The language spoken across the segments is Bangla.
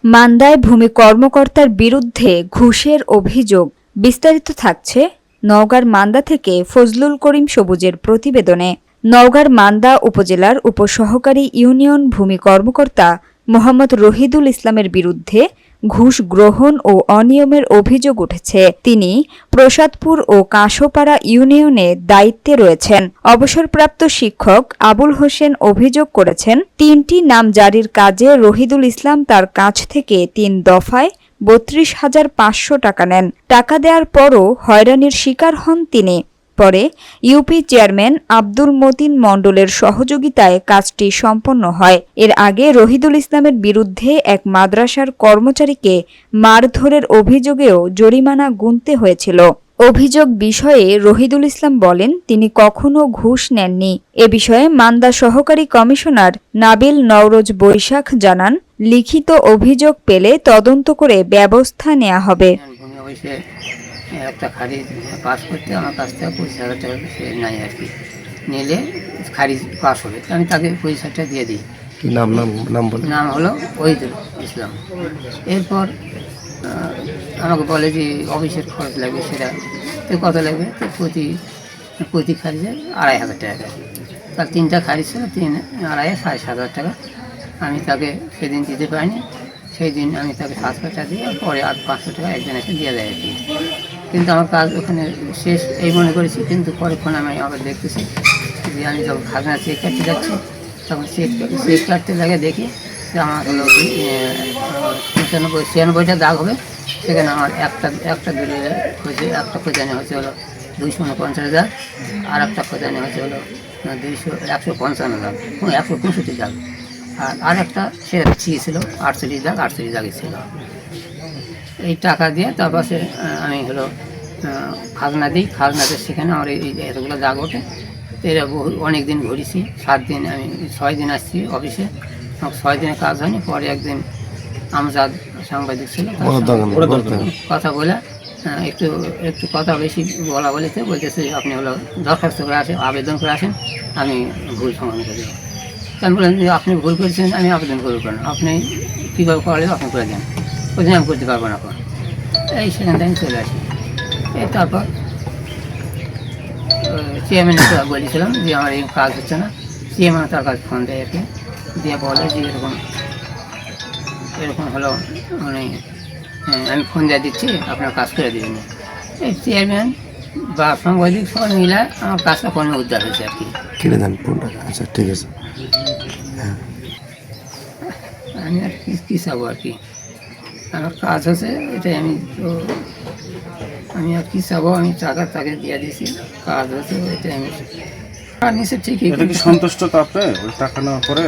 মান্দায় ভূমি কর্মকর্তার বিরুদ্ধে ঘুষের অভিযোগ। বিস্তারিত থাকছে নওগাঁর মান্দা থেকে ফজলুল করিম সবুজের প্রতিবেদনে। নওগাঁর মান্দা উপজেলার উপসহকারী ইউনিয়ন ভূমি কর্মকর্তা মোহাম্মদ রহিদুল ইসলামের বিরুদ্ধে ঘুষ গ্রহণ ও অনিয়মের অভিযোগ উঠেছে। তিনি প্রসাদপুর ও কাঁসোপাড়া ইউনিয়নে দায়িত্বে রয়েছেন। অবসরপ্রাপ্ত শিক্ষক আবুল হোসেন অভিযোগ করেছেন, ৩টি নামজারির কাজে রহিদুল ইসলাম তার কাছ থেকে ৩ দফায় ৩২,৫০০ টাকা নেন। টাকা দেওয়ার পরও হয়রানির শিকার হন তিনি। পরে ইউপি চেয়ারম্যান আব্দুল মতিন মণ্ডলের সহযোগিতায় কাজটি সম্পন্ন হয়। এর আগে রহিদুল ইসলামের বিরুদ্ধে এক মাদ্রাসার কর্মচারীকে মারধরের অভিযোগেও জরিমানা গুনতে হয়েছিল। অভিযোগ বিষয়ে রহিদুল ইসলাম বলেন, তিনি কখনো ঘুষ নেননি। এ বিষয়ে মান্দা সহকারী কমিশনার নাবিল নওরোজ বৈশাখ জানান, লিখিত অভিযোগ পেলে তদন্ত করে ব্যবস্থা নেওয়া হবে। একটা খারিজ পাস করতে আমার কাছ থেকে 25,000 টাকা সে নাই আর কি, নিলে খারিজ পাস হবে, আমি তাকে 25,000 টাকা দিয়ে দিই। নাম হলো ওহিদুল ইসলাম। এরপর আমাকে বলে যে অফিসের খরচ লাগবে, সেটা তো কত লাগবে, তো প্রতি খারিজে 2,500 টাকা। তার 3টা খারিজ ছিল, 3, 2,500, 7,500 টাকা। আমি তাকে সেদিন দিতে পারিনি। সেই দিন আমি তাকে 700 টাকা দিয়ে পরে আর 500 টাকা একজন এসে দিয়ে দেয় আর কি। কিন্তু আমার কাজ ওখানে শেষ এই মনে করেছি, কিন্তু পরেক্ষণ আমি আবার দেখতেছি যে আমি যখন খাজনা চেক কাটতে যাচ্ছি, তখন চেক কাটতে লাগে দেখি যে আমার হলো 95-96টা দাগ হবে। সেখানে আমার একটা দূরে হয়েছে, একটা খোঁজানি হচ্ছে হলো 249 দাগ, আর একটা খোঁজানি হচ্ছে হলো 155 দাগ, 165 দাগ, আর একটা সেটা ছিল 48 দাগ, 48 দাগই ছিল। এই টাকা দিয়ে তারপর আমি হলো খাজনা দিই। খাজনাতে সেখানে আমার এই এতগুলো দাগ ওঠে। এরা অনেক দিন ঘুরেছি, 7 দিন, আমি 6 দিন আসছি অফিসে, 6 দিনে কাজ হয়নি। পরে একদিন আমজাদ সাংবাদিক ছিল, কথা বলে একটু কথা বেশি বলা বলেছে, বলতেছে আপনি হলো দরখাস্ত করে আসেন, আবেদন করে আসেন, আমি ভুল সমাধান করে দেবো। আমি বললেন যে আপনি ভুল করেছেন, আমি আবেদন করবো কেন, আপনি কীভাবে করলে আপনি করে দেন, ওই আমি করতে পারবো না। এখন এই সেখান থেকে আমি চলে আসি। তারপর চেয়ারম্যানকে বলেছিলাম যে আমার এই কাজ হচ্ছে না। চেয়ারম্যান তার কাছে ফোন দেয় একে, দিয়ে বলে যে এরকম হলো, মানে আমি ফোন দিয়ে দিচ্ছি, আপনার কাজ করে দেবেন। এই চেয়ারম্যান বা সাংবাদিক সবাই মিলে আমার কাজটা ফোনে উদ্ধার হয়েছে আর কি। কিনে দেন ফোনটা। আচ্ছা, ঠিক আছে। আমি আর কী চাবো আর কি, আমার কাজ আছে এটাই। আমি আর কি চাবো, আমি টাকা তাকে দিয়ে দিয়েছি, কাজ আছে এটাই। আমি আর নিচে ঠিকই সন্তুষ্ট তো আপনি ওই টাকা নেওয়ার পরে?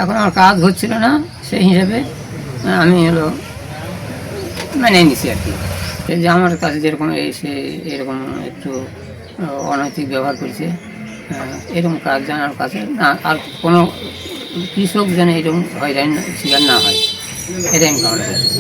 এখন আমার কাজ হচ্ছিল না, সেই হিসাবে আমি হলো মানে নিছি আর কি। এই যে আমার কাছে যেরকম এসে এরকম একটু অনৈতিক ব্যবহার করছে, এরকম কাজ জানার কাছে না, আর কোনো কৃষক যেন এরকম হয়রানি শিকার না হয়, এটাই আমি কামনা করছি।